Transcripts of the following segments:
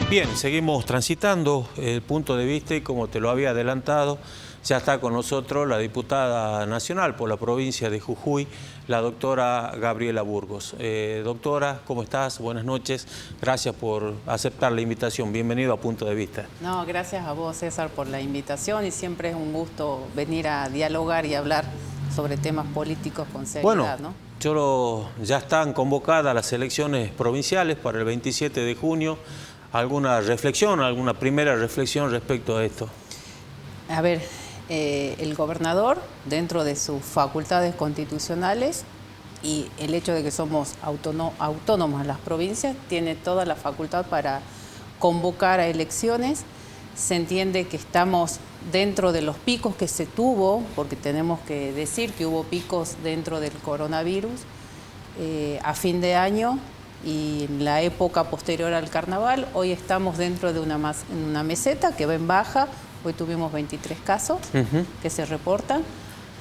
Bien, seguimos transitando el punto de vista y como te lo había adelantado, ya está con nosotros la diputada nacional por la provincia de Jujuy, la doctora Gabriela Burgos. Doctora, ¿cómo estás? Buenas noches. Gracias por aceptar la invitación. Bienvenido a Punto de Vista. No, gracias a vos, César, por la invitación y siempre es un gusto venir a dialogar y hablar sobre temas políticos con seriedad, ¿no? Ya están convocadas las elecciones provinciales para el 27 de junio. ¿Alguna reflexión, alguna primera reflexión respecto a esto? A ver, el gobernador, dentro de sus facultades constitucionales y el hecho de que somos autónomas las provincias, tiene toda la facultad para convocar a elecciones. Se entiende que estamos dentro de los picos que se tuvo, porque tenemos que decir que hubo picos dentro del coronavirus a fin de año y en la época posterior al carnaval. Hoy estamos dentro de una meseta que va en baja. Hoy tuvimos 23 casos que se reportan.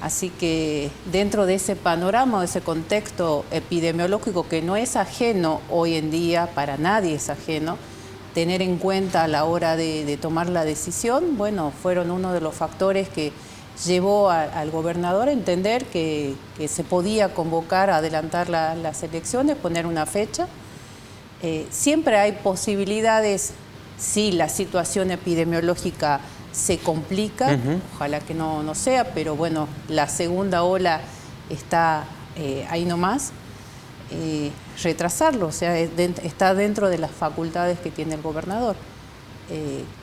Así que dentro de ese panorama, de ese contexto epidemiológico que no es ajeno hoy en día, para nadie es ajeno, tener en cuenta a la hora de tomar la decisión, bueno, fueron uno de los factores que llevó al gobernador a entender que se podía convocar, adelantar las elecciones, poner una fecha. Siempre hay posibilidades, si la situación epidemiológica se complica, ojalá que no sea, pero bueno, la segunda ola está ahí nomás, retrasarlo, o sea, está dentro de las facultades que tiene el gobernador.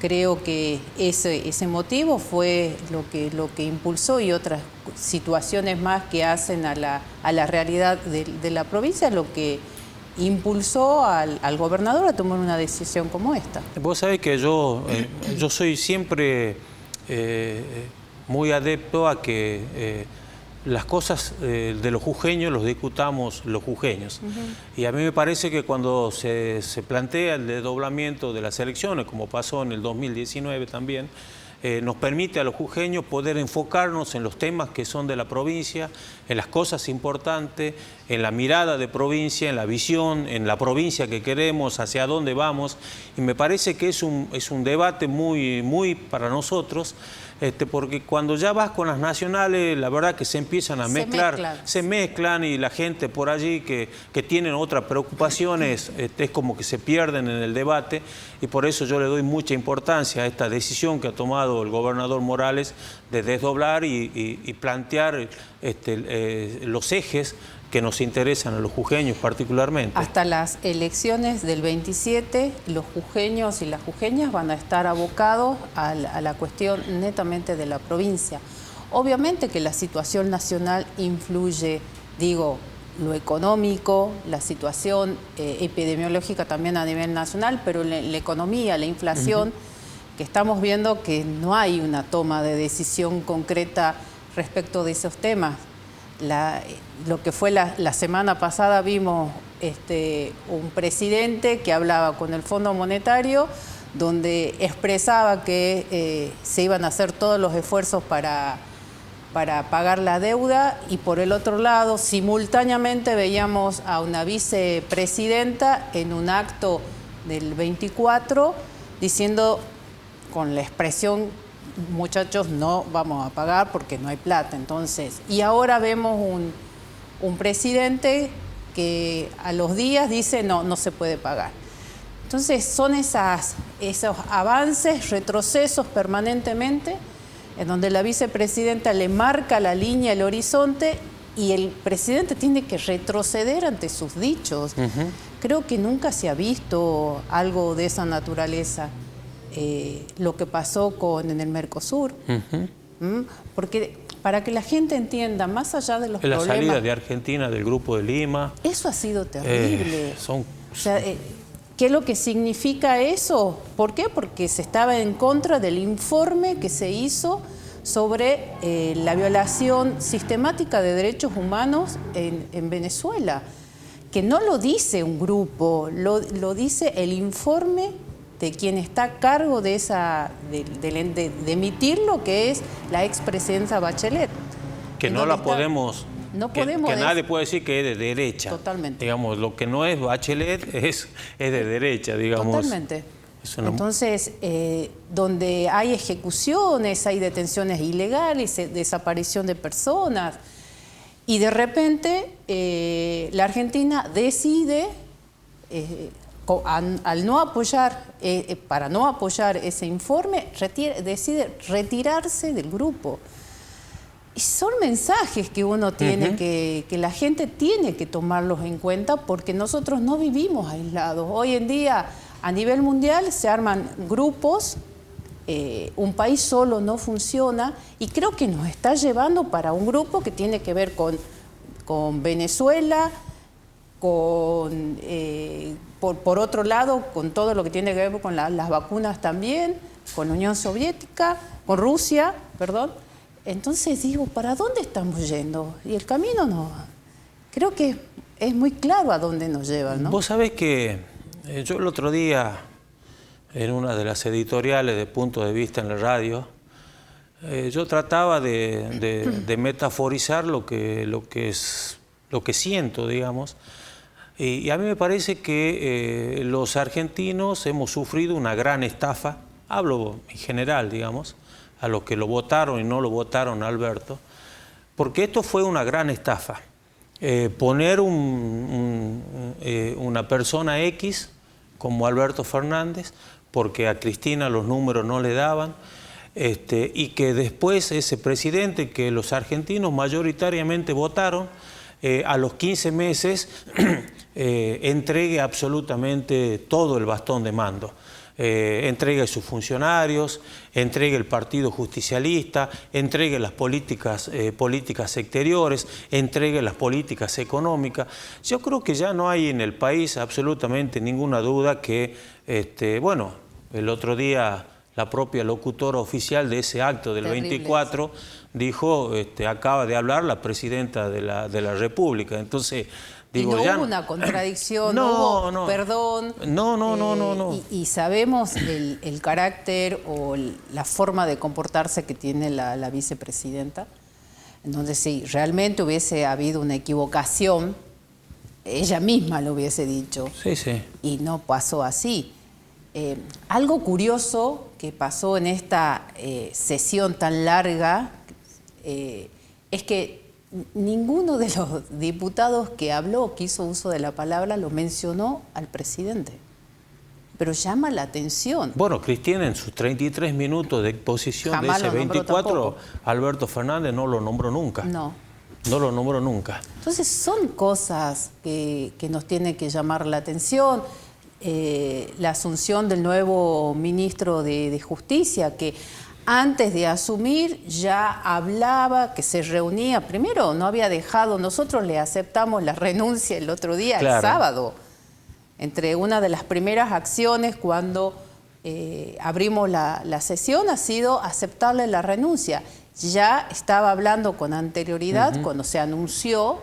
Creo que ese motivo fue lo que impulsó y otras situaciones más que hacen a la realidad de la provincia, lo que impulsó al gobernador a tomar una decisión como esta. Vos sabés que yo soy siempre muy adepto a que las cosas de los jujeños los discutamos los jujeños. Y a mí me parece que cuando se plantea el desdoblamiento de las elecciones, como pasó en el 2019 también, nos permite a los jujeños poder enfocarnos en los temas que son de la provincia, en las cosas importantes, en la mirada de provincia, en la visión, en la provincia que queremos, hacia dónde vamos. Y me parece que es un debate muy para nosotros, porque cuando ya vas con las nacionales, la verdad que se empiezan a mezclar, se mezclan y la gente por allí que tienen otras preocupaciones, es como que se pierden en el debate y por eso yo le doy mucha importancia a esta decisión que ha tomado el gobernador Morales de desdoblar y plantear los ejes que nos interesan a los jujeños particularmente. Hasta las elecciones del 27, los jujeños y las jujeñas van a estar abocados a la cuestión netamente de la provincia. Obviamente que la situación nacional influye, digo, lo económico, la situación epidemiológica también a nivel nacional, pero la economía, la inflación, que estamos viendo que no hay una toma de decisión concreta respecto de esos temas. Lo que fue la semana pasada vimos un presidente que hablaba con el Fondo Monetario donde expresaba que se iban a hacer todos los esfuerzos para pagar la deuda y por el otro lado simultáneamente veíamos a una vicepresidenta en un acto del 24 diciendo con la expresión: muchachos, no vamos a pagar porque no hay plata. Entonces, y ahora vemos un presidente que a los días dice no se puede pagar. Entonces son esos avances, retrocesos permanentemente, en donde la vicepresidenta le marca la línea, el horizonte, y el presidente tiene que retroceder ante sus dichos. Creo que nunca se ha visto algo de esa naturaleza. Lo que pasó en el Mercosur, porque para que la gente entienda, más allá de los problemas... La salida de Argentina del Grupo de Lima... Eso ha sido terrible. O sea, ¿qué es lo que significa eso? ¿Por qué? Porque se estaba en contra del informe que se hizo sobre la violación sistemática de derechos humanos en Venezuela, que no lo dice un grupo, lo dice el informe de quien está a cargo de emitirlo, que es la expresidenta Bachelet. Que no la podemos... No podemos que nadie puede decir que es de derecha. Totalmente. Digamos, lo que no es Bachelet es de derecha, digamos. Totalmente. Entonces, donde hay ejecuciones, hay detenciones ilegales, desaparición de personas, y de repente la Argentina decide, al no apoyar, para no apoyar ese informe, decide retirarse del grupo. Y son mensajes que uno tiene que la gente tiene que tomarlos en cuenta, porque nosotros no vivimos aislados. Hoy en día, a nivel mundial, se arman grupos, un país solo no funciona, y creo que nos está llevando para un grupo que tiene que ver con Venezuela, por otro lado, con todo lo que tiene que ver con las vacunas también, con la Unión Soviética, con Rusia, perdón. Entonces digo, ¿para dónde estamos yendo? Y el camino no. Creo que es muy claro a dónde nos lleva, ¿no? Vos sabés que yo el otro día, en una de las editoriales de Punto de Vista en la radio, yo trataba de metaforizar lo que siento, digamos. Y a mí me parece que los argentinos hemos sufrido una gran estafa, hablo en general, digamos, a los que lo votaron y no lo votaron a Alberto, porque esto fue una gran estafa. Poner una persona X como Alberto Fernández, porque a Cristina los números no le daban, y que después ese presidente que los argentinos mayoritariamente votaron, a los 15 meses entregue absolutamente todo el bastón de mando. Entregue sus funcionarios, entregue el Partido Justicialista, entregue las políticas exteriores, entregue las políticas económicas. Yo creo que ya no hay en el país absolutamente ninguna duda que, bueno, el otro día la propia locutora oficial de ese acto del 24 dijo, acaba de hablar la presidenta de la República. Entonces, digo, y no ya hubo una contradicción, no hubo perdón. No. Y sabemos el carácter o la forma de comportarse que tiene la vicepresidenta. Entonces, si realmente hubiese habido una equivocación, ella misma lo hubiese dicho. Sí, sí. Y no pasó así. Algo curioso que pasó en esta sesión tan larga es que ninguno de los diputados que habló, que hizo uso de la palabra, lo mencionó al presidente. Pero llama la atención. Bueno, Cristina, en sus 33 minutos de exposición Jamás de ese 24, Alberto Fernández no lo nombró nunca. No. No lo nombró nunca. Entonces son cosas que nos tienen que llamar la atención. La asunción del nuevo ministro de Justicia, que antes de asumir ya hablaba, que se reunía. Primero no había dejado, nosotros le aceptamos la renuncia el otro día, claro, el sábado. Entre una de las primeras acciones cuando abrimos la sesión ha sido aceptarle la renuncia. Ya estaba hablando con anterioridad, cuando se anunció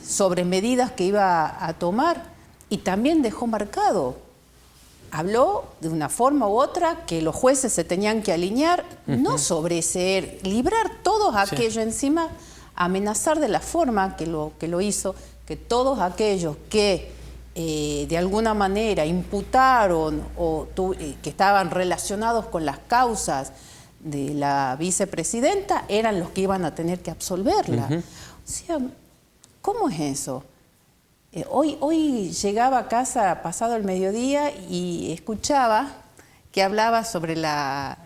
sobre medidas que iba a tomar, y también dejó marcado. Habló de una forma u otra que los jueces se tenían que alinear, no sobreseer, librar todos aquellos encima, amenazar de la forma que lo hizo, que todos aquellos que de alguna manera imputaron o que estaban relacionados con las causas de la vicepresidenta eran los que iban a tener que absolverla. O sea, ¿cómo es eso? Hoy llegaba a casa pasado el mediodía y escuchaba que hablaba sobre la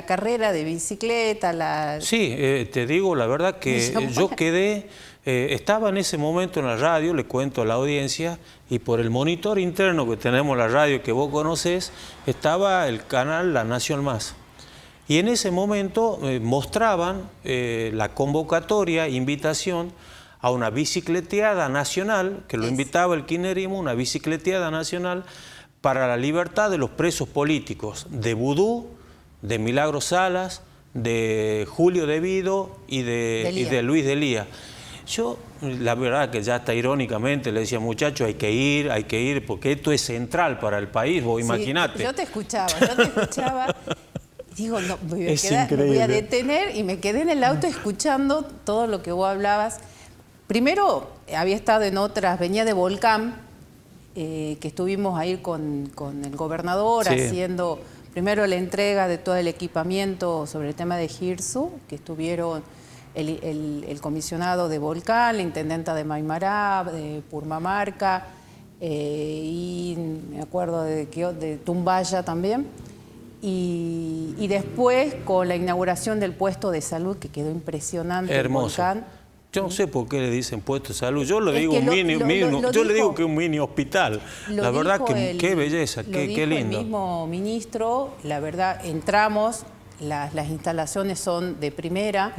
carrera de bicicleta. Sí, te digo la verdad que yo quedé, estaba en ese momento en la radio, le cuento a la audiencia, y por el monitor interno que tenemos en la radio que vos conocés, estaba el canal La Nación Más. Y en ese momento mostraban la convocatoria, invitación a una bicicleteada nacional, que lo invitaba el kirchnerismo, una bicicleteada nacional para la libertad de los presos políticos, de Vudú, de Milagro Salas, de Julio Devido y de Luis Delía. Yo, la verdad que ya hasta irónicamente le decía, muchachos, hay que ir, porque esto es central para el país, vos imaginate. Yo te escuchaba. Digo, no, me voy a detener, y me quedé en el auto escuchando todo lo que vos hablabas. Primero, había estado en otras, venía de Volcán, que estuvimos ahí con el gobernador haciendo primero la entrega de todo el equipamiento sobre el tema de GIRSU, que estuvieron el comisionado de Volcán, la intendenta de Maimará, de Purmamarca, y me acuerdo de Tumbaya también. Y después con la inauguración del puesto de salud, que quedó impresionante. Hermoso. Volcán. Yo no sé por qué le dicen puesto de salud. Yo le digo le digo que es un mini hospital. La verdad que qué belleza, qué lindo. El mismo ministro, la verdad, entramos, las instalaciones son de primera.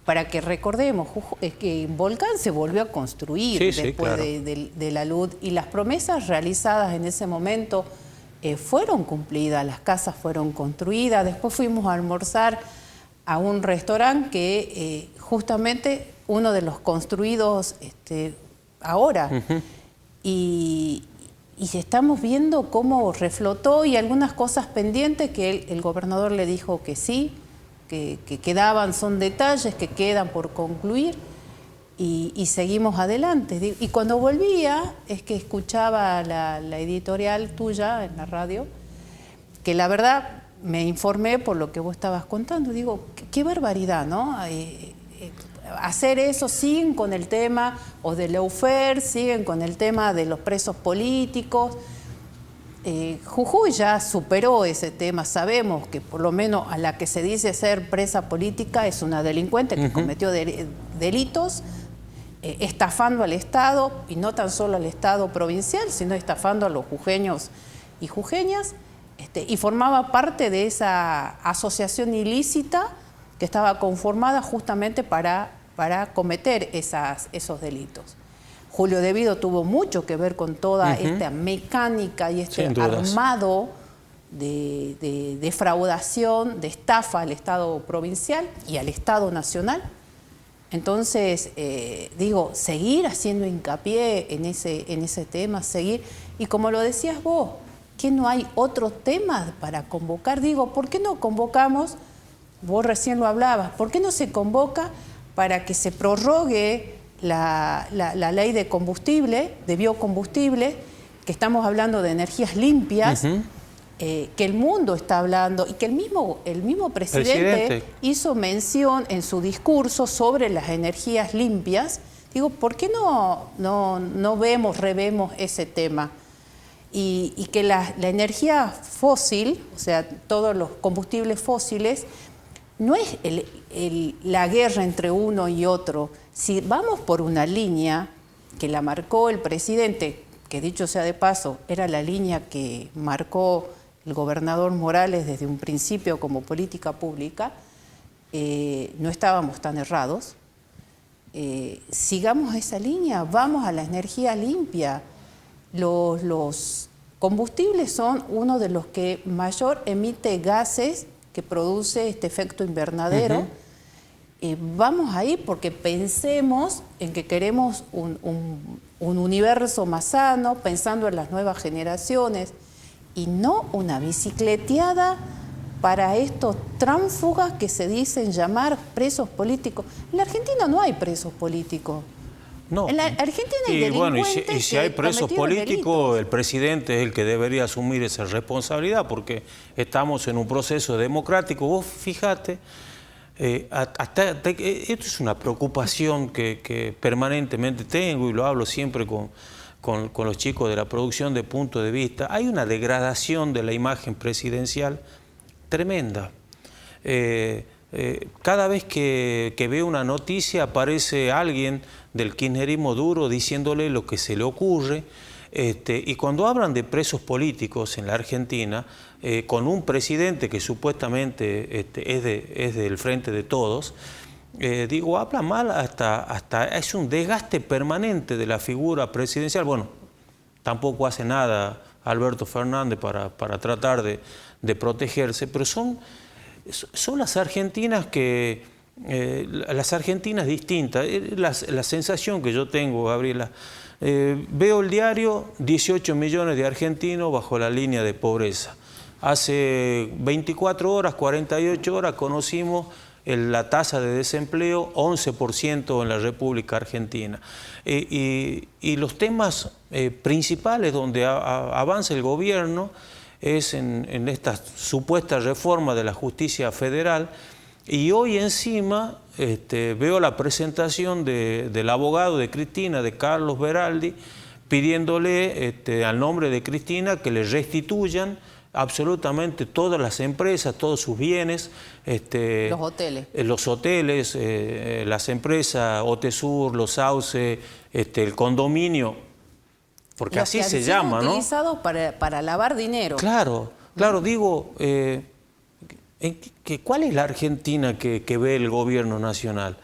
Para que recordemos, es que Volcán se volvió a construir después de la luz, y las promesas realizadas en ese momento fueron cumplidas, las casas fueron construidas. Después fuimos a almorzar a un restaurante que justamente uno de los construidos ahora. Y estamos viendo cómo reflotó, y algunas cosas pendientes que el gobernador le dijo que sí, que quedaban, son detalles que quedan por concluir, y seguimos adelante. Y cuando volvía, es que escuchaba la editorial tuya en la radio, que la verdad me informé por lo que vos estabas contando. Digo, qué barbaridad, ¿no? Hacer eso, siguen con el tema o de Lawfare, siguen con el tema de los presos políticos. Jujuy ya superó ese tema. Sabemos que por lo menos a la que se dice ser presa política es una delincuente que cometió delitos, estafando al Estado, y no tan solo al Estado provincial, sino estafando a los jujeños y jujeñas, y formaba parte de esa asociación ilícita que estaba conformada justamente para cometer esos delitos. Julio Devido tuvo mucho que ver con toda esta mecánica y este armado de defraudación, de estafa al Estado provincial y al Estado nacional. Entonces, digo, seguir haciendo hincapié en ese tema, seguir. Y como lo decías vos, ¿que no hay otro tema para convocar? Digo, ¿por qué no convocamos? Vos recién lo hablabas, ¿por qué no se convoca para que se prorrogue la ley de combustible, de biocombustible, que estamos hablando de energías limpias, que el mundo está hablando, y que el mismo presidente hizo mención en su discurso sobre las energías limpias? Digo, ¿por qué no revemos ese tema? Y que la energía fósil, o sea, todos los combustibles fósiles, no es la guerra entre uno y otro. Si vamos por una línea que la marcó el presidente, que dicho sea de paso, era la línea que marcó el gobernador Morales desde un principio como política pública, no estábamos tan errados. Sigamos esa línea, vamos a la energía limpia. Los combustibles son uno de los que mayor emite gases que produce este efecto invernadero. Vamos ahí porque pensemos en que queremos un universo más sano, pensando en las nuevas generaciones, y no una bicicleteada para estos tránsfugas que se dicen llamar presos políticos. En la Argentina no hay presos políticos. No. En la Argentina hay delincuentes y si hay presos políticos, el presidente es el que debería asumir esa responsabilidad, porque estamos en un proceso democrático. Vos fíjate, esto es una preocupación que permanentemente tengo, y lo hablo siempre con los chicos de la producción de Punto de Vista. Hay una degradación de la imagen presidencial tremenda. Cada vez que veo una noticia aparece alguien del kirchnerismo duro diciéndole lo que se le ocurre, y cuando hablan de presos políticos en la Argentina, con un presidente que supuestamente es del Frente de Todos, digo, habla mal, hasta es un desgaste permanente de la figura presidencial. Bueno, tampoco hace nada Alberto Fernández para tratar de protegerse, pero son las argentinas las argentinas distintas. La sensación que yo tengo, Gabriela, veo el diario, 18 millones de argentinos bajo la línea de pobreza. Hace 24 horas, 48 horas conocimos la tasa de desempleo 11% en la República Argentina. Y los temas principales donde avanza el gobierno es en esta supuesta reforma de la justicia federal, y hoy encima veo la presentación del abogado de Cristina, de Carlos Beraldi, pidiéndole al nombre de Cristina que le restituyan absolutamente todas las empresas, todos sus bienes. Los hoteles, las empresas Otesur, Los Sauces, el condominio, porque así se llama, ¿no? Utilizados para lavar dinero. Claro, digo, ¿cuál es la Argentina que ve el gobierno nacional?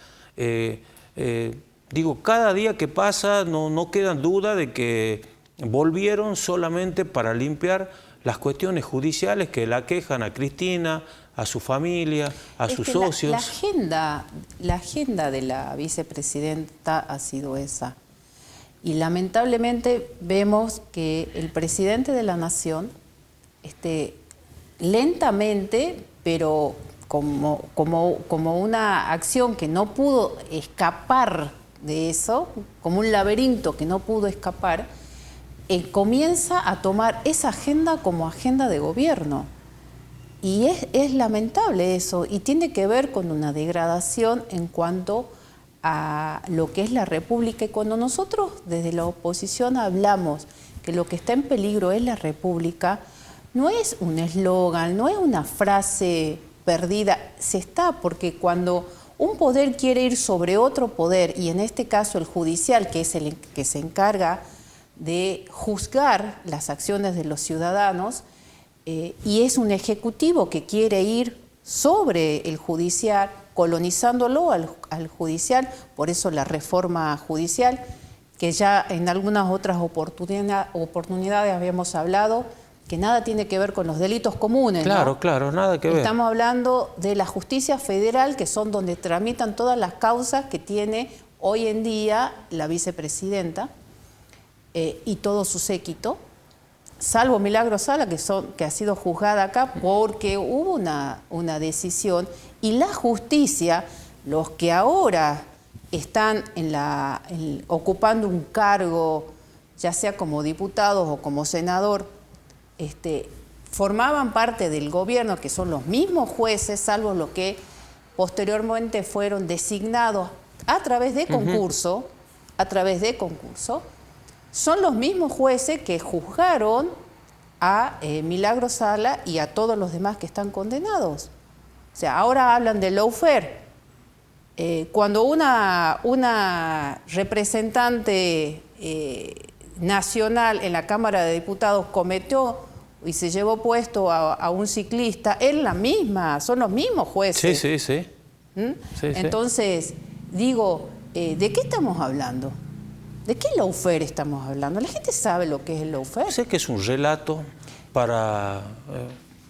Digo, cada día que pasa no quedan dudas de que volvieron solamente para limpiar las cuestiones judiciales que la aquejan a Cristina, a su familia, a sus socios. La agenda de la vicepresidenta ha sido esa. Y lamentablemente vemos que el presidente de la Nación, lentamente, pero como una acción que no pudo escapar de eso, como un laberinto que no pudo escapar, comienza a tomar esa agenda como agenda de gobierno. Y es lamentable eso, y tiene que ver con una degradación en cuanto a lo que es la República. Y cuando nosotros desde la oposición hablamos que lo que está en peligro es la República, no es un eslogan, no es una frase perdida, porque cuando un poder quiere ir sobre otro poder, y en este caso el judicial, que es el que se encarga de juzgar las acciones de los ciudadanos, y es un ejecutivo que quiere ir sobre el judicial, colonizándolo al judicial, por eso la reforma judicial, que ya en algunas otras oportunidades habíamos hablado, que nada tiene que ver con los delitos comunes. Claro, nada que ver. Estamos hablando de la justicia federal, que son donde tramitan todas las causas que tiene hoy en día la vicepresidenta y todo su séquito, salvo Milagro Sala, que ha sido juzgada acá porque hubo una decisión, y la justicia, los que ahora están ocupando un cargo, ya sea como diputados o como senador, formaban parte del gobierno, que son los mismos jueces, salvo los que posteriormente fueron designados a través de concurso, son los mismos jueces que juzgaron a Milagro Sala y a todos los demás que están condenados. O sea, ahora hablan de lawfare. Cuando una representante nacional en la Cámara de Diputados cometió y se llevó puesto a un ciclista, son los mismos jueces. Sí. Entonces, digo, ¿de qué estamos hablando? ¿De qué lawfare estamos hablando? ¿La gente sabe lo que es el lawfare? Sé que es un relato para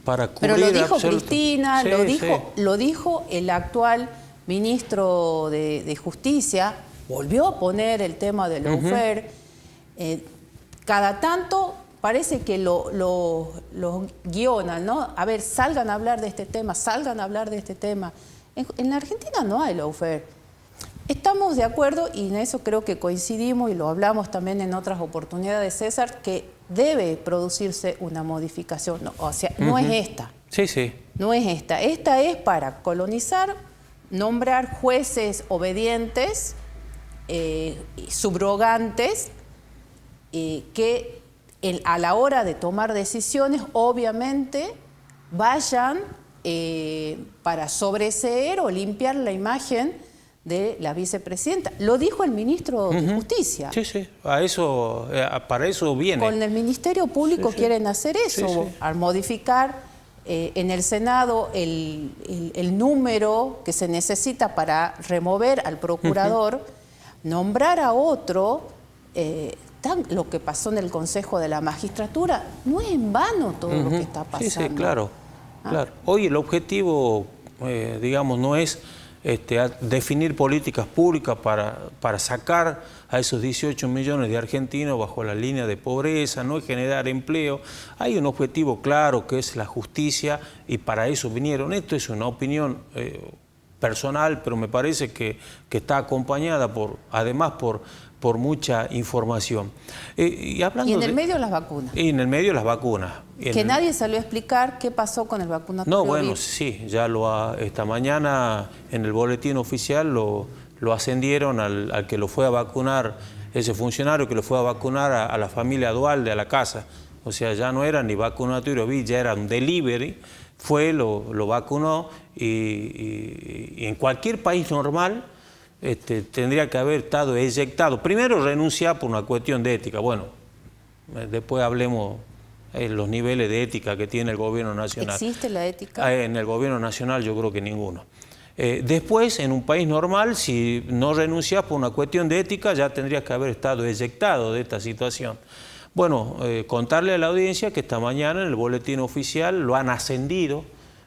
cubrir... Pero lo dijo Cristina, lo dijo el actual ministro de Justicia, volvió a poner el tema del lawfare. Cada tanto parece que lo guionan, ¿no? A ver, salgan a hablar de este tema, En la Argentina no hay lawfare. Estamos de acuerdo, y en eso creo que coincidimos, y lo hablamos también en otras oportunidades, César, que debe producirse una modificación. No es esta. Sí. No es esta. Esta es para colonizar, nombrar jueces obedientes, subrogantes, que a la hora de tomar decisiones, obviamente, vayan para sobreseer o limpiar la imagen de la vicepresidenta. Lo dijo el ministro de Justicia. Sí. Para eso viene. Con el Ministerio Público quieren hacer eso, al modificar en el Senado el número que se necesita para remover al procurador, nombrar a otro. Lo que pasó en el Consejo de la Magistratura, no es en vano todo lo que está pasando. Sí, claro. Hoy el objetivo, digamos, no es definir políticas públicas para sacar a esos 18 millones de argentinos bajo la línea de pobreza, no es generar empleo. Hay un objetivo claro que es la justicia, y para eso vinieron. Esto es una opinión personal, pero me parece que está acompañada además por mucha información. Y en el medio las vacunas. Y en el medio las vacunas. Nadie salió a explicar qué pasó con el vacunatorio. No, bueno, sí, ya esta mañana en el boletín oficial lo ascendieron al que lo fue a vacunar, ese funcionario que lo fue a vacunar a la familia Dualde, a la casa. O sea, ya no era ni vacunatorio VIP, ya era un delivery. Lo vacunó y en cualquier país normal tendría que haber estado eyectado. Primero renunciar por una cuestión de ética. Bueno, después hablemos los niveles de ética que tiene el gobierno nacional. ¿Existe la ética? En el gobierno nacional yo creo que ninguno. Después, en un país normal, si no renuncias por una cuestión de ética, ya tendrías que haber estado eyectado de esta situación. Bueno, contarle a la audiencia que esta mañana en el boletín oficial lo han ascendido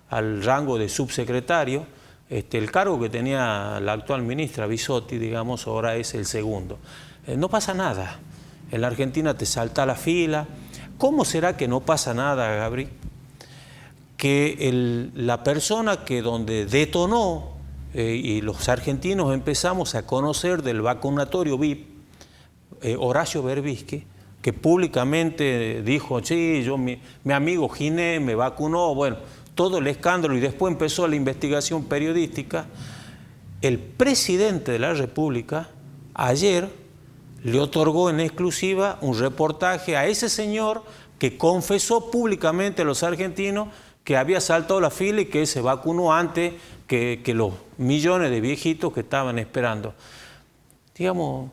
al rango de subsecretario. El cargo que tenía la actual ministra Bisotti, digamos, ahora es el segundo. No pasa nada. En la Argentina te salta la fila. ¿Cómo será que no pasa nada, Gabri? Que la persona que donde detonó y los argentinos empezamos a conocer del vacunatorio VIP, Horacio Berbisky, que públicamente dijo, sí, mi amigo Giné me vacunó, bueno, todo el escándalo y después empezó la investigación periodística. El presidente de la República ayer le otorgó en exclusiva un reportaje a ese señor que confesó públicamente a los argentinos que había saltado la fila y que se vacunó antes que los millones de viejitos que estaban esperando. Digamos,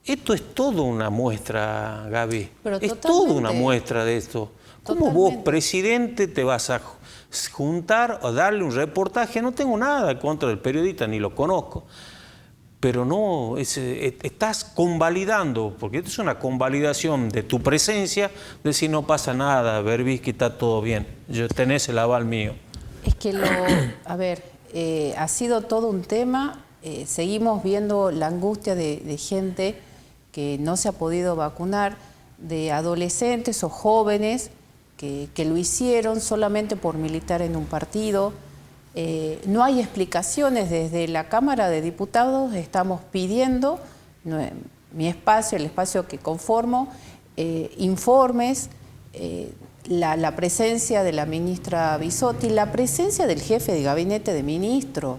esto es todo una muestra, Gaby. Es toda una muestra de esto. ¿Cómo vos, presidente, te vas a juntar o darle un reportaje? No tengo nada contra el periodista, ni lo conozco. Pero no, estás convalidando, porque esto es una convalidación de tu presencia, de decir no pasa nada, Berbisky, está todo bien, tenés el aval mío. Es que ha sido todo un tema, seguimos viendo la angustia de gente que no se ha podido vacunar, de adolescentes o jóvenes que lo hicieron solamente por militar en un partido. No hay explicaciones. Desde la Cámara de Diputados estamos pidiendo, mi espacio, el espacio que conformo, informes, la presencia de la ministra Bisotti, la presencia del jefe de gabinete de ministros,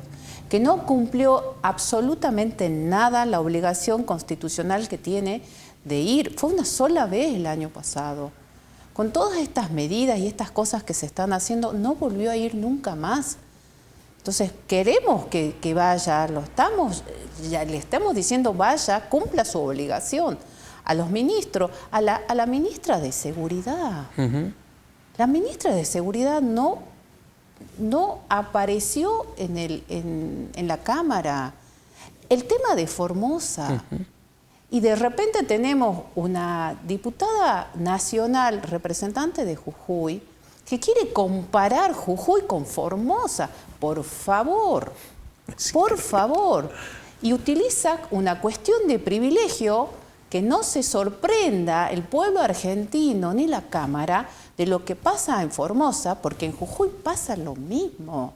que no cumplió absolutamente nada la obligación constitucional que tiene de ir. Fue una sola vez el año pasado. Con todas estas medidas y estas cosas que se están haciendo, no volvió a ir nunca más. Entonces, queremos que vaya, ya le estamos diciendo vaya, cumpla su obligación. A los ministros, a la ministra de Seguridad. La ministra de Seguridad no apareció en la Cámara. El tema de Formosa. Y de repente tenemos una diputada nacional, representante de Jujuy, que quiere comparar Jujuy con Formosa. Por favor, por favor. Y utiliza una cuestión de privilegio, que no se sorprenda el pueblo argentino ni la Cámara de lo que pasa en Formosa, porque en Jujuy pasa lo mismo.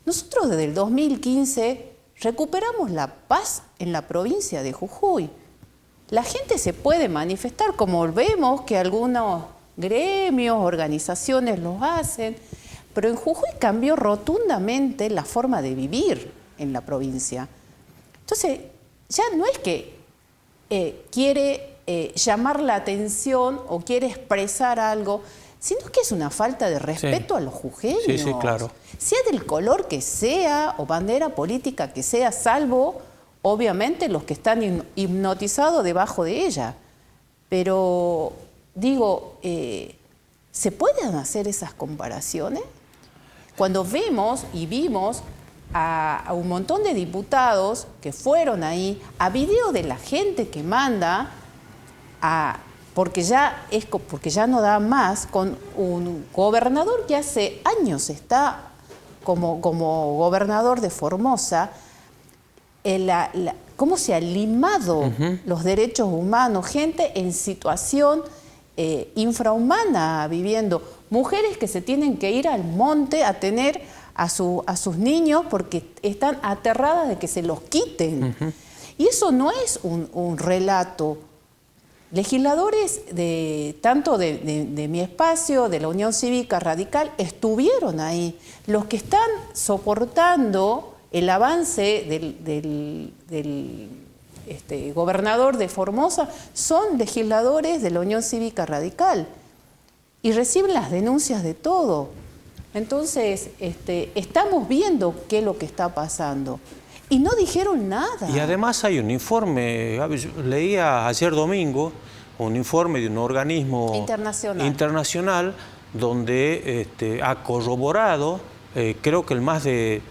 Nosotros desde el 2015 recuperamos la paz en la provincia de Jujuy. La gente se puede manifestar, como vemos que algunos gremios, organizaciones los hacen, pero en Jujuy cambió rotundamente la forma de vivir en la provincia. Entonces, ya no es que quiere llamar la atención o quiere expresar algo, sino que es una falta de respeto a los jujeños. Sí, sí, claro. Sea del color que sea o bandera política que sea, salvo, obviamente, los que están hipnotizados debajo de ella. Pero, digo, ¿se pueden hacer esas comparaciones? Cuando vemos y vimos a un montón de diputados que fueron ahí, a video de la gente que manda, porque ya no da más, con un gobernador que hace años está como gobernador de Formosa, cómo se ha limado los derechos humanos, gente en situación infrahumana viviendo, mujeres que se tienen que ir al monte a tener a sus niños porque están aterradas de que se los quiten. Y eso no es un relato. Legisladores tanto de mi espacio, de la Unión Cívica Radical, estuvieron ahí. Los que están soportando el avance del gobernador de Formosa son legisladores de la Unión Cívica Radical y reciben las denuncias de todo. Entonces, estamos viendo qué es lo que está pasando. Y no dijeron nada. Y además hay un informe, leía ayer domingo, un informe de un organismo internacional donde ha corroborado, creo que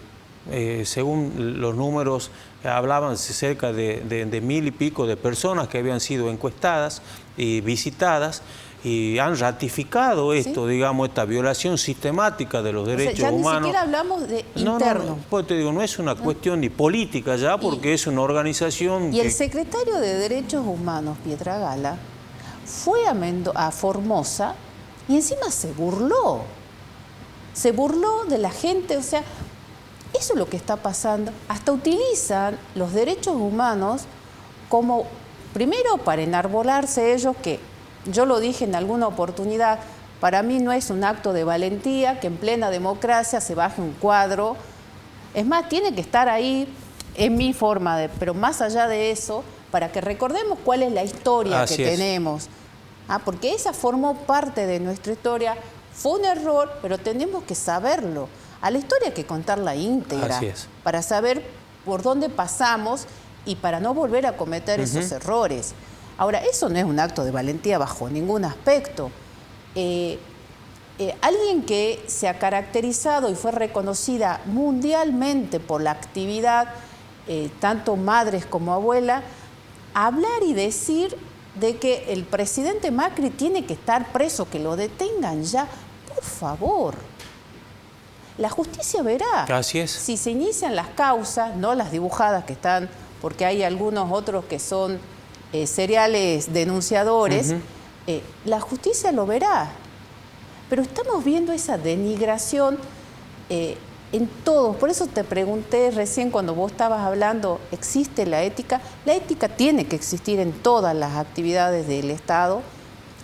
según los números, hablaban cerca de 1000 y pico de personas que habían sido encuestadas y visitadas, y han ratificado esto, ¿sí? Digamos, esta violación sistemática de los derechos humanos. Ni siquiera hablamos de interno. No, pues te digo, no es una cuestión ni política ya, porque es una organización. Y el secretario de Derechos Humanos, Pietragala, fue a Formosa y encima se burló. Se burló de la gente, o sea, eso es lo que está pasando. Hasta utilizan los derechos humanos como, primero, para enarbolarse ellos, que yo lo dije en alguna oportunidad, para mí no es un acto de valentía que en plena democracia se baje un cuadro. Es más, tiene que estar ahí, en mi forma pero más allá de eso, para que recordemos cuál es la historia que tenemos. Porque esa formó parte de nuestra historia, fue un error, pero tenemos que saberlo. A la historia hay que contarla íntegra, para saber por dónde pasamos y para no volver a cometer esos errores. Ahora, eso no es un acto de valentía bajo ningún aspecto. Alguien que se ha caracterizado y fue reconocida mundialmente por la actividad, tanto madres como abuelas, hablar y decir de que el presidente Macri tiene que estar preso, que lo detengan ya, por favor. La justicia verá. Así es. Si se inician las causas, no las dibujadas que están, porque hay algunos otros que son seriales denunciadores, la justicia lo verá. Pero estamos viendo esa denigración en todos. Por eso te pregunté recién cuando vos estabas hablando, ¿existe la ética? La ética tiene que existir en todas las actividades del Estado,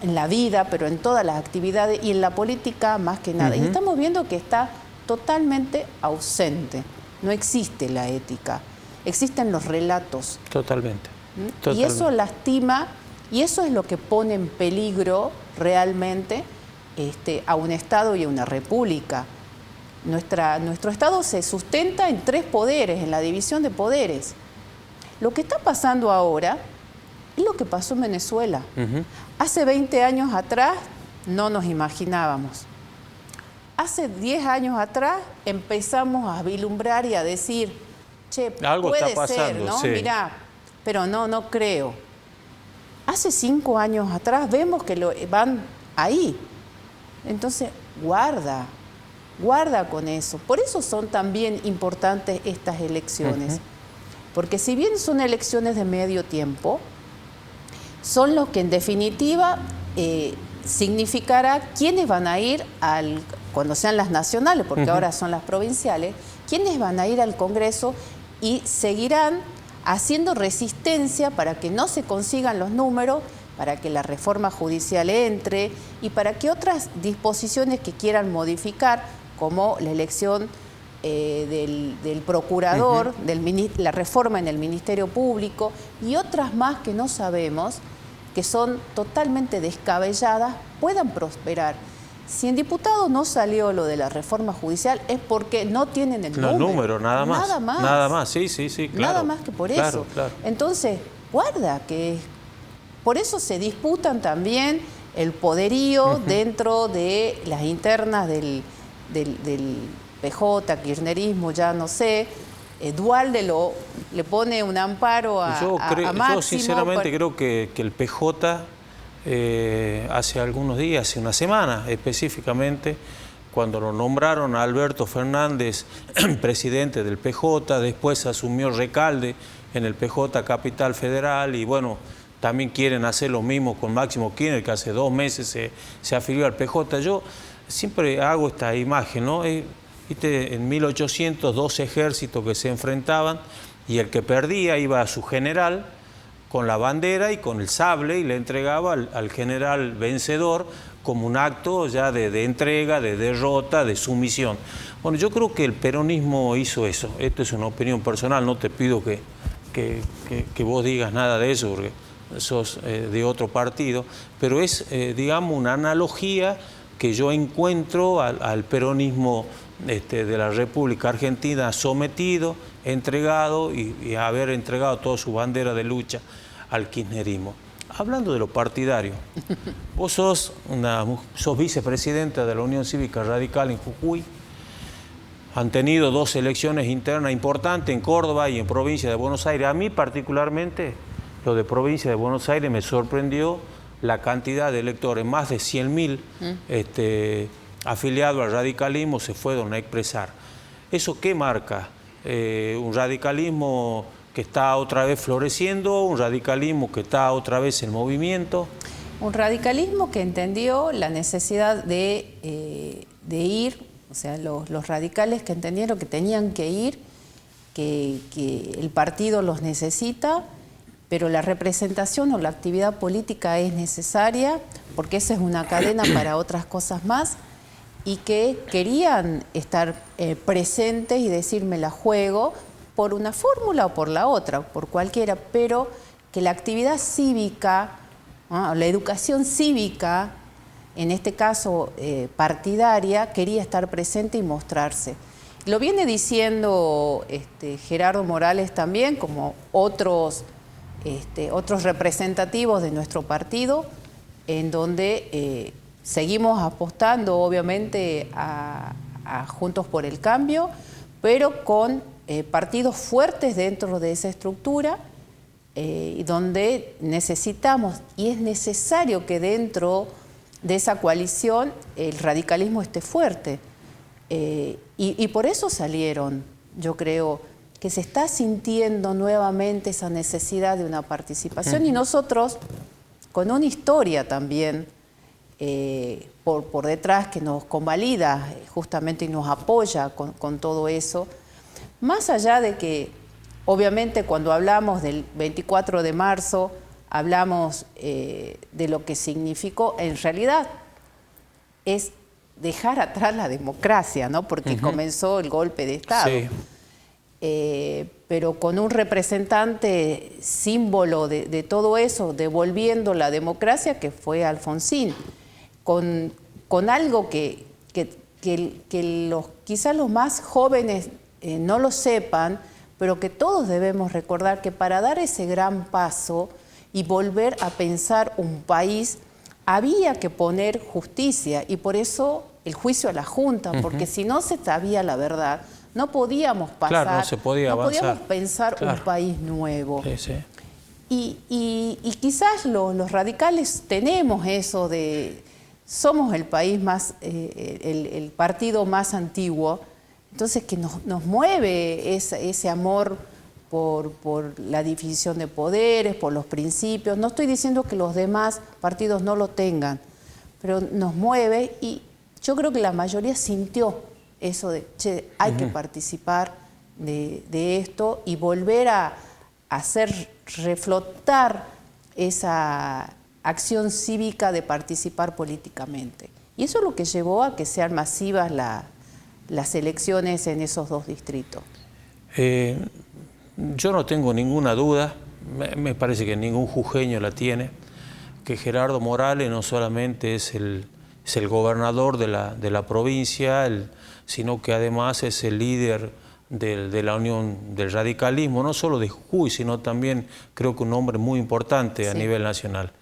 en la vida, pero en todas las actividades y en la política más que nada. Y estamos viendo que está totalmente ausente. No existe la ética. Existen los relatos. Totalmente. Y eso lastima, y eso es lo que pone en peligro realmente a un Estado y a una república. Nuestro Estado se sustenta en 3 poderes, en la división de poderes. Lo que está pasando ahora es lo que pasó en Venezuela. Hace 20 años atrás no nos imaginábamos. Hace 10 años atrás empezamos a vislumbrar y a decir, che, algo puede está pasando, ser, ¿no? Sí. Mirá, pero no creo. Hace 5 años atrás vemos que van ahí. Entonces, guarda con eso. Por eso son también importantes estas elecciones. Porque si bien son elecciones de medio tiempo, son los que en definitiva significará quiénes van a ir cuando sean las nacionales, porque ahora son las provinciales, quiénes van a ir al Congreso y seguirán haciendo resistencia para que no se consigan los números, para que la reforma judicial entre y para que otras disposiciones que quieran modificar, como la elección del procurador, la reforma en el Ministerio Público y otras más que no sabemos, que son totalmente descabelladas, puedan prosperar. Si en diputados no salió lo de la reforma judicial es porque no tienen el número. Nada más. Nada más, sí, claro. Nada más que por eso. Claro. Entonces, guarda que por eso se disputan también el poderío dentro de las internas del PJ, kirchnerismo, ya no sé. Duhalde le pone un amparo a Máximo. Yo sinceramente creo que el PJ hace algunos días, hace una semana específicamente, cuando lo nombraron a Alberto Fernández presidente del PJ, después asumió Recalde en el PJ Capital Federal y bueno, también quieren hacer lo mismo con Máximo Kirchner, que hace 2 meses se afilió al PJ. Yo siempre hago esta imagen, ¿no? ¿Viste? En 1800, dos ejércitos que se enfrentaban y el que perdía iba a su general con la bandera y con el sable y le entregaba al general vencedor como un acto ya de entrega, de derrota, de sumisión. Bueno, yo creo que el peronismo hizo eso. Esto es una opinión personal, no te pido que vos digas nada de eso porque sos de otro partido, pero es, digamos, una analogía que yo encuentro al peronismo de la República Argentina sometido, entregado y haber entregado toda su bandera de lucha al kirchnerismo. Hablando de lo partidario, vos sos vicepresidenta de la Unión Cívica Radical en Jujuy, han tenido dos elecciones internas importantes en Córdoba y en provincia de Buenos Aires. A mí particularmente, lo de provincia de Buenos Aires me sorprendió la cantidad de electores, más de 100.000 afiliados al radicalismo se fueron a expresar. ¿Eso qué marca? Un radicalismo que está otra vez floreciendo, un radicalismo que está otra vez en movimiento. Un radicalismo que entendió la necesidad de ir, o sea, los radicales que entendieron que tenían que ir, que el partido los necesita, pero la representación o la actividad política es necesaria, porque esa es una cadena para otras cosas más, y que querían estar presentes y decir me la juego por una fórmula o por la otra, por cualquiera, pero que la actividad cívica, ¿no? La educación cívica, en este caso partidaria, quería estar presente y mostrarse. Lo viene diciendo Gerardo Morales también, como otros representativos de nuestro partido, en donde seguimos apostando obviamente a Juntos por el Cambio, pero con partidos fuertes dentro de esa estructura, donde necesitamos y es necesario que dentro de esa coalición el radicalismo esté fuerte. Y por eso salieron, yo creo, que se está sintiendo nuevamente esa necesidad de una participación y nosotros, con una historia también por detrás que nos convalida justamente y nos apoya con todo eso, más allá de que obviamente cuando hablamos del 24 de marzo hablamos de lo que significó, en realidad es dejar atrás la democracia, ¿no? Porque comenzó el golpe de Estado. Sí. Pero con un representante símbolo de todo eso, devolviendo la democracia, que fue Alfonsín, con algo que quizás los más jóvenes no lo sepan, pero que todos debemos recordar que para dar ese gran paso y volver a pensar un país, había que poner justicia, y por eso el juicio a la Junta, porque si no se sabía la verdad, no podíamos pasar, claro, no se podía avanzar. Podíamos pensar un país nuevo. Sí, sí. Y quizás los radicales tenemos eso de, somos el país más, el partido más antiguo, entonces que nos mueve ese amor por la división de poderes, por los principios. No estoy diciendo que los demás partidos no lo tengan, pero nos mueve y yo creo que la mayoría sintió eso de, che, hay que participar de esto y volver a hacer reflotar esa acción cívica de participar políticamente. Y eso es lo que llevó a que sean masivas las elecciones en esos dos distritos. Yo no tengo ninguna duda, me parece que ningún jujeño la tiene, que Gerardo Morales no solamente es el gobernador de la provincia, sino que además es el líder de la Unión del Radicalismo, no solo de Jujuy, sino también creo que un hombre muy importante a nivel nacional.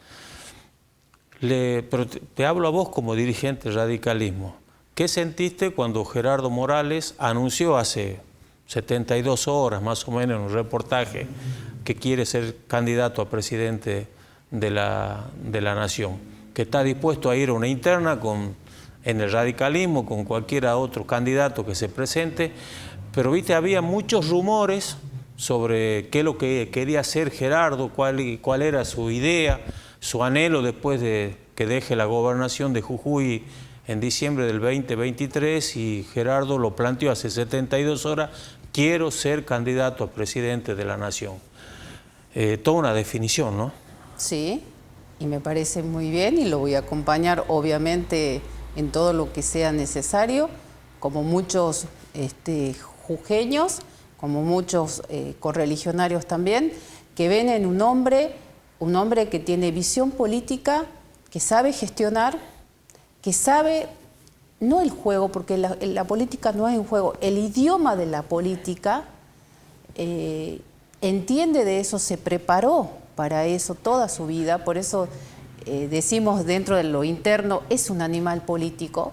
Pero te hablo a vos como dirigente del radicalismo. ¿Qué sentiste cuando Gerardo Morales anunció hace 72 horas más o menos en un reportaje que quiere ser candidato a presidente de la nación? Que está dispuesto a ir a una interna en el radicalismo con cualquier otro candidato que se presente, pero viste, había muchos rumores sobre qué es lo que quería hacer Gerardo, cuál era su idea, su anhelo después de que deje la gobernación de Jujuy en diciembre del 2023 y Gerardo lo planteó hace 72 horas, quiero ser candidato a presidente de la Nación. Toda una definición, ¿no? Sí, y me parece muy bien y lo voy a acompañar obviamente en todo lo que sea necesario, como muchos jujeños, como muchos correligionarios también, que ven en un hombre que tiene visión política, que sabe gestionar, que sabe, no el juego, porque la política no es un juego, el idioma de la política, entiende de eso, se preparó para eso toda su vida, por eso decimos dentro de lo interno, es un animal político,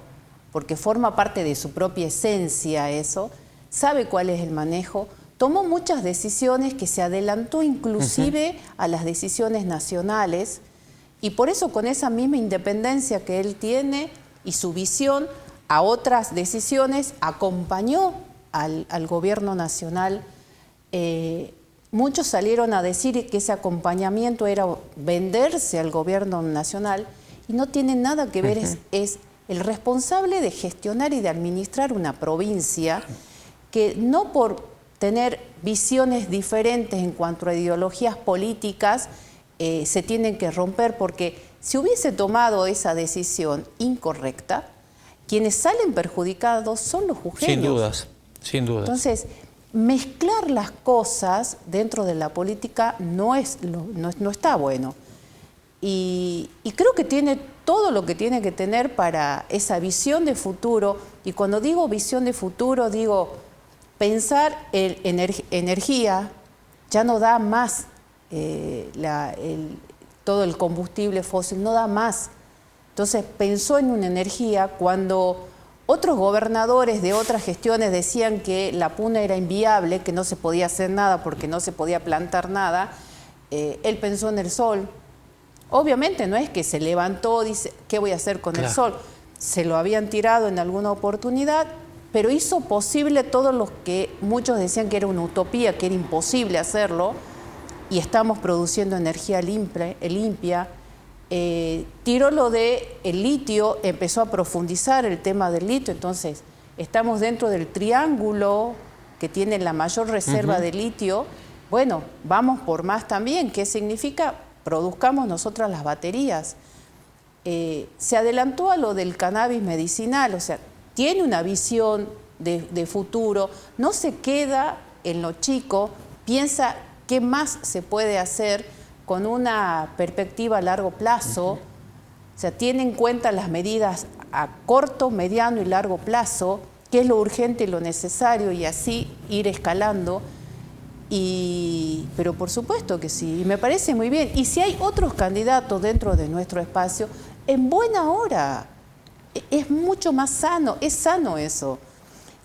porque forma parte de su propia esencia eso, sabe cuál es el manejo, tomó muchas decisiones que se adelantó inclusive a las decisiones nacionales y por eso con esa misma independencia que él tiene y su visión a otras decisiones acompañó al gobierno nacional. Muchos salieron a decir que ese acompañamiento era venderse al gobierno nacional y no tiene nada que ver, es el responsable de gestionar y de administrar una provincia que no por tener visiones diferentes en cuanto a ideologías políticas se tienen que romper, porque si hubiese tomado esa decisión incorrecta, quienes salen perjudicados son los jujeños. Sin dudas, sin dudas. Entonces, mezclar las cosas dentro de la política no está bueno. Y creo que tiene todo lo que tiene que tener para esa visión de futuro. Y cuando digo visión de futuro, digo pensar en energía, ya no da más todo el combustible fósil, no da más. Entonces pensó en una energía cuando otros gobernadores de otras gestiones decían que la puna era inviable, que no se podía hacer nada porque no se podía plantar nada, él pensó en el sol. Obviamente no es que se levantó, dice, ¿qué voy a hacer con el sol? Se lo habían tirado en alguna oportunidad, pero hizo posible todo lo que muchos decían que era una utopía, que era imposible hacerlo, y estamos produciendo energía limpia. Tiró lo del litio, empezó a profundizar el tema del litio, entonces estamos dentro del triángulo que tiene la mayor reserva de litio. Bueno, vamos por más también. ¿Qué significa? Produzcamos nosotras las baterías. Se adelantó a lo del cannabis medicinal, o sea, tiene una visión de futuro, no se queda en lo chico, piensa qué más se puede hacer con una perspectiva a largo plazo, o sea, tiene en cuenta las medidas a corto, mediano y largo plazo, qué es lo urgente y lo necesario, y así ir escalando. Pero por supuesto que sí, y me parece muy bien. Y si hay otros candidatos dentro de nuestro espacio, en buena hora, es mucho más sano, es sano eso,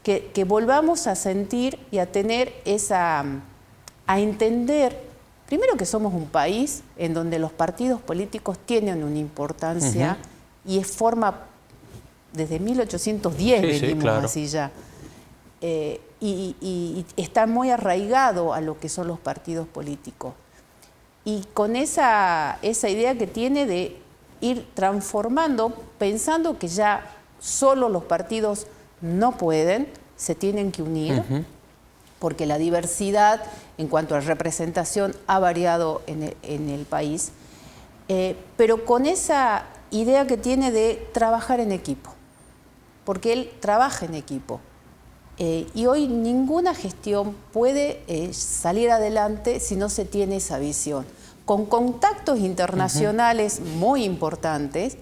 que volvamos a sentir y a tener a entender. Primero que somos un país en donde los partidos políticos tienen una importancia y forma, desde 1810 venimos así ya, y está muy arraigado a lo que son los partidos políticos. Y con esa idea que tiene de ir transformando, pensando que ya solo los partidos no pueden, se tienen que unir, porque la diversidad en cuanto a representación ha variado en el país, pero con esa idea que tiene de trabajar en equipo, porque él trabaja en equipo. Y hoy ninguna gestión puede salir adelante si no se tiene esa visión, con contactos internacionales muy importantes.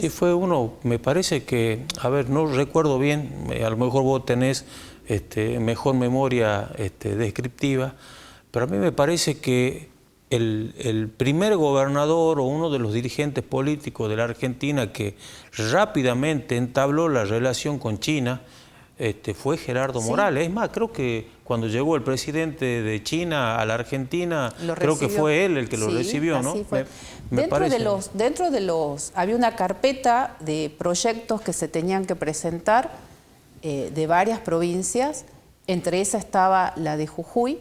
Sí, fue uno, me parece que, a ver, no recuerdo bien, a lo mejor vos tenés mejor memoria descriptiva, pero a mí me parece que el primer gobernador o uno de los dirigentes políticos de la Argentina que rápidamente entabló la relación con China fue Gerardo Morales. Es más, creo que cuando llegó el presidente de China a la Argentina, creo que fue él el que lo recibió, ¿no? Fue. Había una carpeta de proyectos que se tenían que presentar de varias provincias, entre esas estaba la de Jujuy,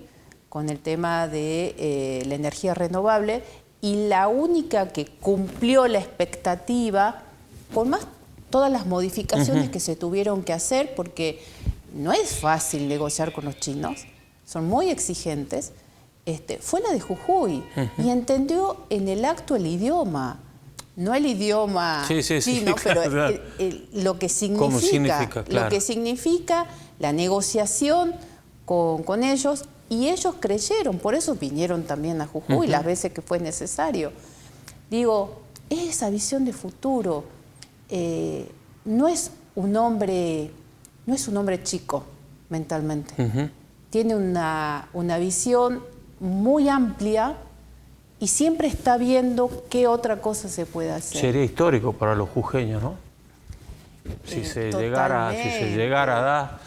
con el tema de la energía renovable, y la única que cumplió la expectativa con más todas las modificaciones que se tuvieron que hacer, porque no es fácil negociar con los chinos, son muy exigentes, fue la de Jujuy y entendió en el acto el idioma. No el idioma chino, pero claro. Lo que significa, claro. lo que significa la negociación con ellos, y ellos creyeron, por eso vinieron también a Jujuy las veces que fue necesario. Digo, es esa visión de futuro. No es un hombre chico mentalmente. Tiene una visión muy amplia y siempre está viendo qué otra cosa se puede hacer. Sería histórico para los jujeños, ¿no? Si se llegara a dar,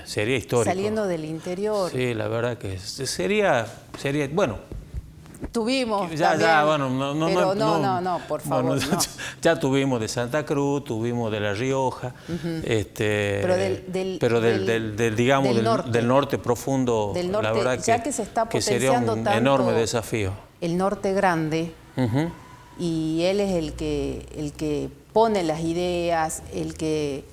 sería histórico. Saliendo del interior. Sí, la verdad que sería bueno. Tuvimos bueno, no, por favor, bueno, no. Ya tuvimos de Santa Cruz, tuvimos de La Rioja, pero del norte profundo, del norte, la verdad ya que se está que sería un tanto enorme desafío. El norte grande, y él es el que pone las ideas, el que,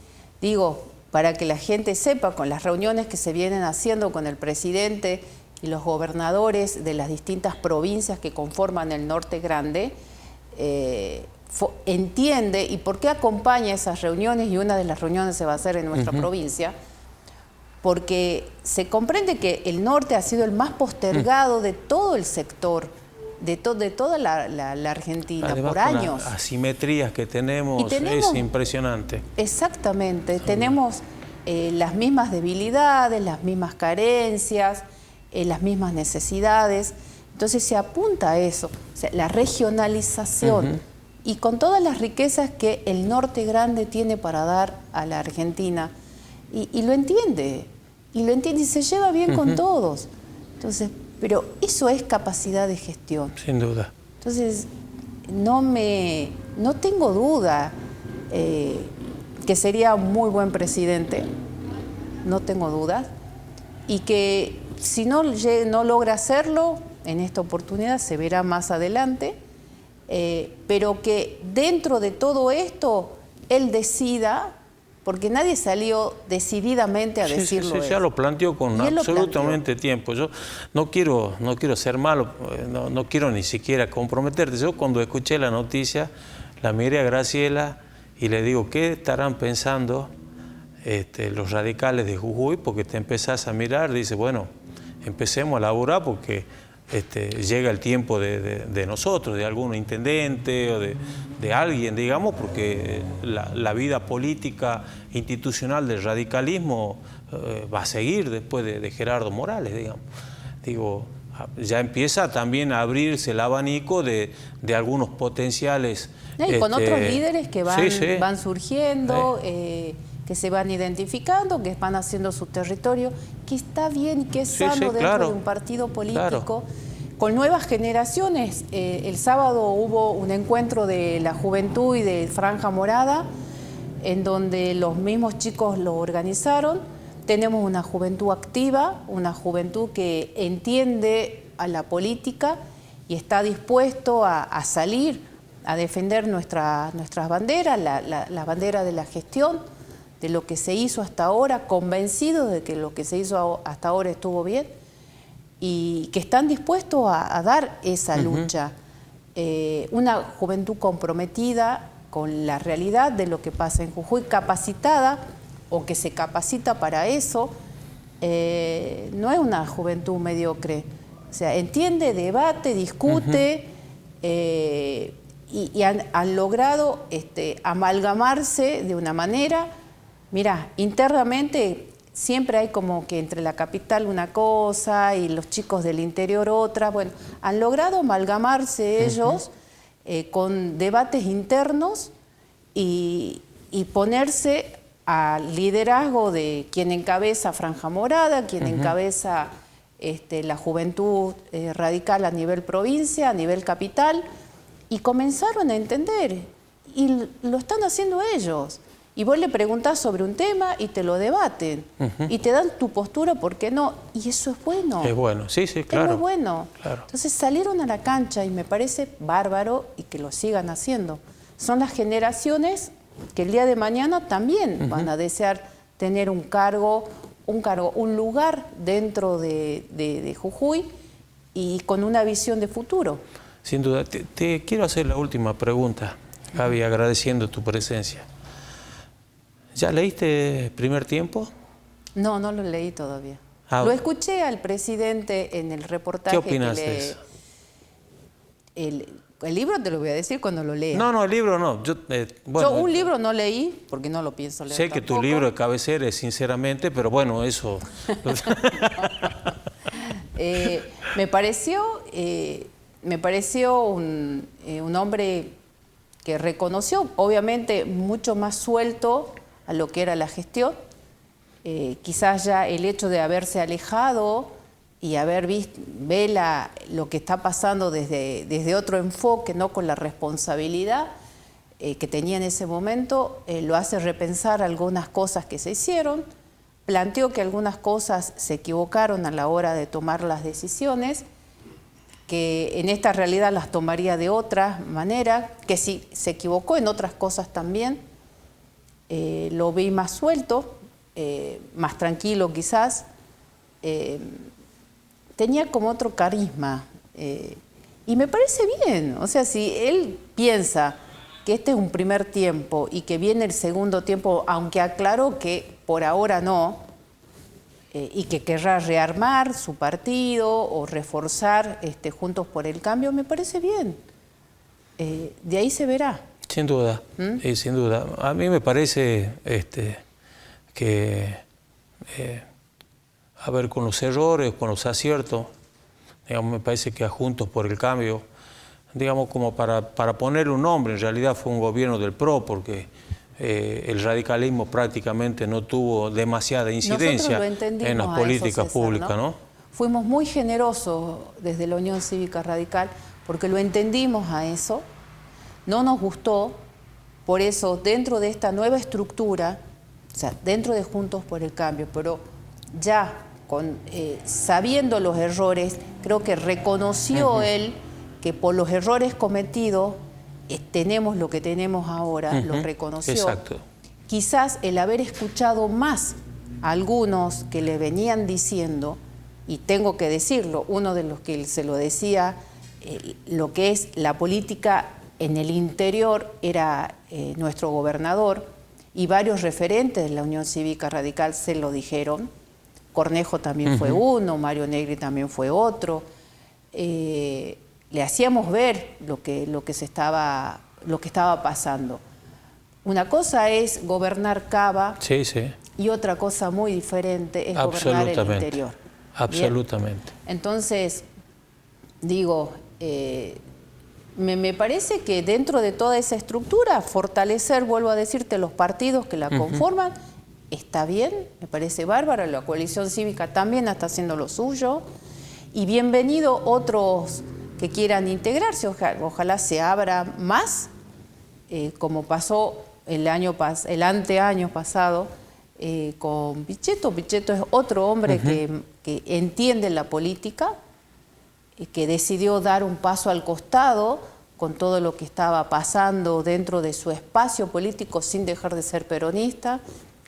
digo, para que la gente sepa, con las reuniones que se vienen haciendo con el presidente y los gobernadores de las distintas provincias que conforman el norte grande, entiende y por qué acompaña esas reuniones, y una de las reuniones se va a hacer en nuestra provincia, porque se comprende que el norte ha sido el más postergado de todo el sector, de toda la Argentina. Además, por años. Las asimetrías que tenemos es impresionante. Exactamente, tenemos las mismas debilidades, las mismas carencias, las mismas necesidades. Entonces se apunta a eso, o sea, la regionalización, y con todas las riquezas que el norte grande tiene para dar a la Argentina, y lo entiende, y se lleva bien con todos. Entonces, pero eso es capacidad de gestión. Sin duda. Entonces, no tengo duda que sería un muy buen presidente, no tengo dudas, y que si no logra hacerlo en esta oportunidad, se verá más adelante, pero que dentro de todo esto él decida, porque nadie salió decididamente a decirlo. Sí, ya lo planteó con absolutamente tiempo. Yo no quiero ser malo, no quiero ni siquiera comprometerte. Yo cuando escuché la noticia, la miré a Graciela y le digo, ¿qué estarán pensando los radicales de Jujuy? Porque te empezás a mirar, dice, bueno, empecemos a laburar porque llega el tiempo de nosotros, de algún intendente o de alguien, digamos, porque la vida política institucional del radicalismo va a seguir después de Gerardo Morales, digamos. Digo, ya empieza también a abrirse el abanico de algunos potenciales... Y con otros líderes que van surgiendo... que se van identificando, que van haciendo su territorio, que está bien y que es sano dentro de un partido político, con nuevas generaciones. El sábado hubo un encuentro de la juventud y de Franja Morada, en donde los mismos chicos lo organizaron. Tenemos una juventud activa, una juventud que entiende a la política y está dispuesto a salir a defender nuestras banderas, la bandera de la gestión, de lo que se hizo hasta ahora, convencidos de que lo que se hizo hasta ahora estuvo bien, y que están dispuestos a dar esa lucha. Una juventud comprometida con la realidad de lo que pasa en Jujuy, capacitada o que se capacita para eso. No es una juventud mediocre, o sea, entiende, debate, discute, y han logrado amalgamarse de una manera. Mirá, internamente siempre hay como que entre la capital una cosa y los chicos del interior otra. Bueno, han logrado amalgamarse ellos con debates internos y ponerse al liderazgo de quien encabeza Franja Morada, quien encabeza la juventud radical a nivel provincia, a nivel capital, y comenzaron a entender, y lo están haciendo ellos. Y vos le preguntás sobre un tema y te lo debaten. Y te dan tu postura, ¿por qué no? Y eso es bueno. Es bueno, sí, claro. Es muy bueno. Claro. Entonces salieron a la cancha y me parece bárbaro y que lo sigan haciendo. son las generaciones que el día de mañana también van a desear tener un lugar dentro de Jujuy y con una visión de futuro. Sin duda. Te quiero hacer la última pregunta, Gaby, agradeciendo tu presencia. ¿Ya leíste Primer Tiempo? No, no lo leí todavía. Lo escuché al presidente en el reportaje. ¿Qué opinas de eso? El libro te lo voy a decir cuando lo lea. No, el libro no. Yo un libro no leí porque no lo pienso leer. Sé que tu libro de cabecera es Sinceramente, pero bueno, eso... Me pareció un hombre que reconoció, obviamente, mucho más suelto a lo que era la gestión. Quizás ya el hecho de haberse alejado y haber visto lo que está pasando desde otro enfoque, no con la responsabilidad que tenía en ese momento, lo hace repensar algunas cosas que se hicieron. Planteó que algunas cosas se equivocaron a la hora de tomar las decisiones, que en esta realidad las tomaría de otra manera, que si se equivocó en otras cosas también. Lo vi más suelto, más tranquilo quizás. Tenía como otro carisma y me parece bien. O sea, si él piensa que este es un primer tiempo y que viene el segundo tiempo, aunque aclaró que por ahora no, y que querrá rearmar su partido o reforzar Juntos por el Cambio, me parece bien. De ahí se verá. Sin duda, sin duda. A mí me parece que, a ver, con los errores, con los aciertos, digamos, me parece que a Juntos por el Cambio, digamos, como para ponerle un nombre, en realidad fue un gobierno del PRO, porque el radicalismo prácticamente no tuvo demasiada incidencia en las políticas públicas, ¿no? Fuimos muy generosos desde la Unión Cívica Radical porque lo entendimos a eso, no nos gustó, por eso dentro de esta nueva estructura, o sea, dentro de Juntos por el Cambio, pero ya sabiendo los errores, creo que reconoció él que por los errores cometidos tenemos lo que tenemos ahora, lo reconoció. Exacto. Quizás el haber escuchado más a algunos que le venían diciendo, y tengo que decirlo, uno de los que se lo decía, lo que es la política en el interior era nuestro gobernador, y varios referentes de la Unión Cívica Radical se lo dijeron. Cornejo también fue uno, Mario Negri también fue otro. Le hacíamos ver lo que estaba pasando. Una cosa es gobernar Cava, y otra cosa muy diferente es gobernar el interior. Absolutamente. Bien. Entonces, digo, me parece que dentro de toda esa estructura, fortalecer, vuelvo a decirte, los partidos que la conforman, está bien, me parece bárbaro. La coalición cívica también está haciendo lo suyo. Y bienvenido otros que quieran integrarse, ojalá se abra más, como pasó el anteaño pasado con Pichetto. Pichetto es otro hombre que entiende la política, que decidió dar un paso al costado con todo lo que estaba pasando dentro de su espacio político sin dejar de ser peronista,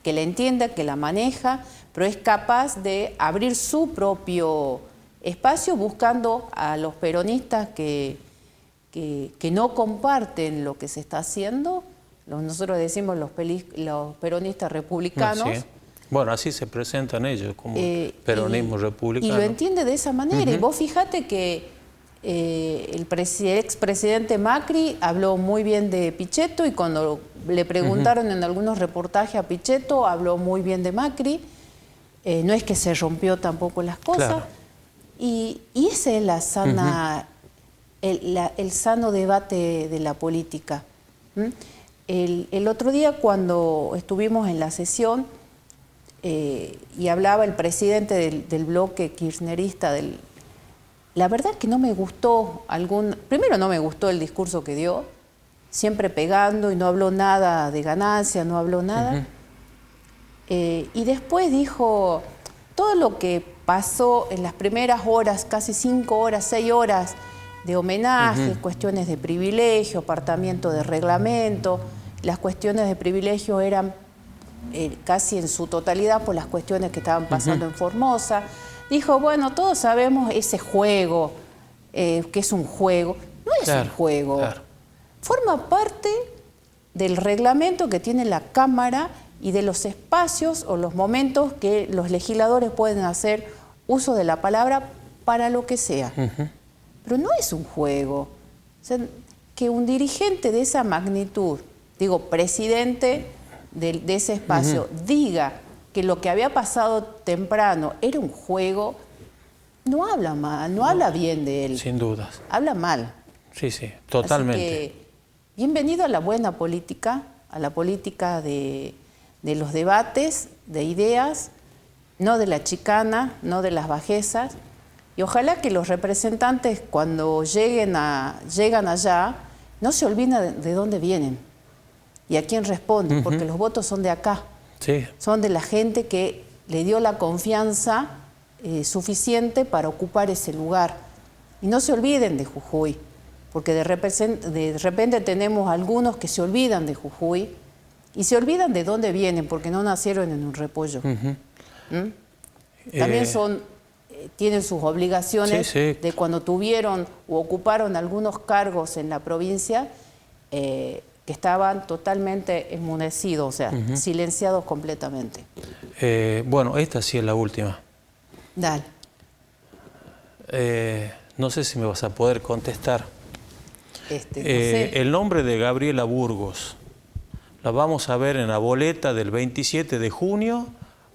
que la entienda, que la maneja, pero es capaz de abrir su propio espacio buscando a los peronistas que no comparten lo que se está haciendo. Nosotros decimos los peronistas republicanos. Sí. Bueno, así se presentan ellos como peronismo republicano. Y lo entiende de esa manera. Y vos fíjate que el expresidente Macri habló muy bien de Pichetto, y cuando le preguntaron en algunos reportajes a Pichetto, habló muy bien de Macri. No es que se rompió tampoco las cosas. Claro. Y ese es la sana, el sano debate de la política. El otro día, cuando estuvimos en la sesión y hablaba el presidente del bloque kirchnerista, la verdad es que no me gustó primero no me gustó el discurso que dio, siempre pegando, y no habló nada de ganancia, no habló nada. Y después dijo todo lo que pasó en las primeras horas, casi 5 horas, 6 horas homenajes, cuestiones de privilegio, apartamiento de reglamento. Las cuestiones de privilegio eran casi en su totalidad por las cuestiones que estaban pasando en Formosa. Dijo, bueno, todos sabemos ese juego, que es un juego. No es un juego. Forma parte del reglamento que tiene la Cámara y de los espacios o los momentos que los legisladores pueden hacer uso de la palabra para lo que sea. Pero no es un juego. O sea, que un dirigente de esa magnitud, digo, presidente de ese espacio, diga que lo que había pasado temprano era un juego, no habla mal, no habla bien de él. Sin dudas. Habla mal. Sí, sí, totalmente. Así que, bienvenido a la buena política, a la política de los debates, de ideas, no de la chicana, no de las bajezas. Y ojalá que los representantes, cuando llegan allá, no se olviden de dónde vienen y a quién responden, porque los votos son de acá. Sí. Son de la gente que le dio la confianza suficiente para ocupar ese lugar. Y no se olviden de Jujuy, porque de repente tenemos algunos que se olvidan de Jujuy y se olvidan de dónde vienen, porque no nacieron en un repollo. También tienen sus obligaciones de cuando tuvieron o ocuparon algunos cargos en la provincia que estaban totalmente enmudecidos, o sea, silenciados completamente. Bueno, esta sí es la última. Dale. No sé si me vas a poder contestar. No sé. El nombre de Gabriela Burgos, ¿la vamos a ver en la boleta del 27 de junio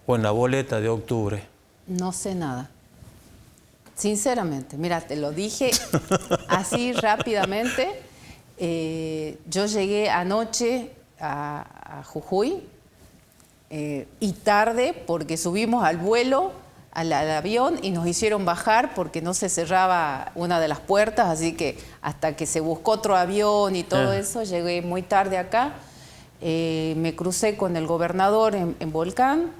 o en la boleta de octubre? No sé nada. Sinceramente, mira, te lo dije así rápidamente. Yo llegué anoche a Jujuy y tarde porque subimos al vuelo, al avión, y nos hicieron bajar porque no se cerraba una de las puertas, así que hasta que se buscó otro avión y todo eso, llegué muy tarde acá. Me crucé con el gobernador en Volcán.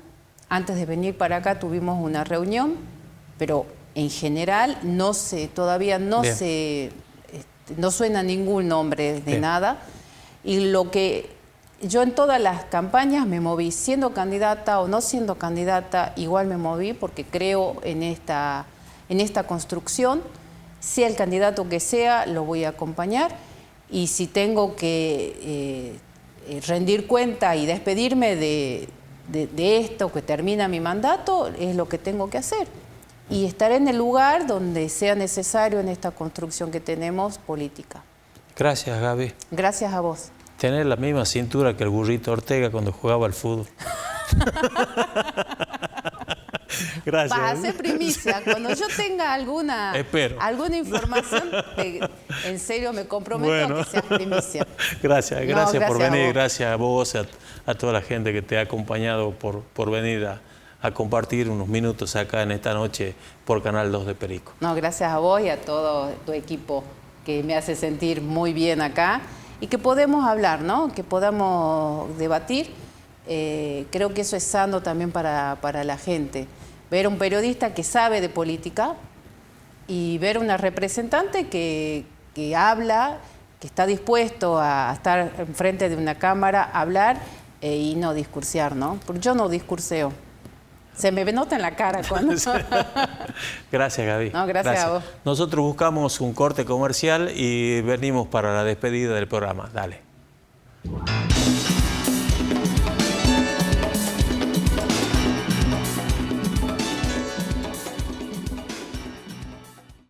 Antes de venir para acá tuvimos una reunión, pero en general todavía no suena ningún nombre de nada. Y lo que yo en todas las campañas me moví, siendo candidata o no siendo candidata, igual me moví porque creo en esta construcción. Sea el candidato que sea, lo voy a acompañar. Y si tengo que rendir cuenta y despedirme de esto que termina mi mandato, es lo que tengo que hacer. Y estaré en el lugar donde sea necesario en esta construcción que tenemos política. Gracias, Gaby. Gracias a vos. Tenés la misma cintura que el burrito Ortega cuando jugaba al fútbol. Gracias. Vas a hacer primicia. Cuando yo tenga alguna información, en serio me comprometo a que sea primicia. Gracias por venir. Gracias a vos, a toda la gente que te ha acompañado por venir a compartir unos minutos acá en esta noche por Canal 2 de Perico. No, gracias a vos y a todo tu equipo que me hace sentir muy bien acá y que podemos hablar, ¿no? Que podamos debatir. Creo que eso es sano también para la gente. Ver a un periodista que sabe de política y ver a una representante que habla, que está dispuesto a estar enfrente de una cámara, hablar y no discursear, ¿no? Porque yo no discurseo. Se me nota en la cara cuando... Gracias, Gaby. No, gracias a vos. Nosotros buscamos un corte comercial y venimos para la despedida del programa. Dale.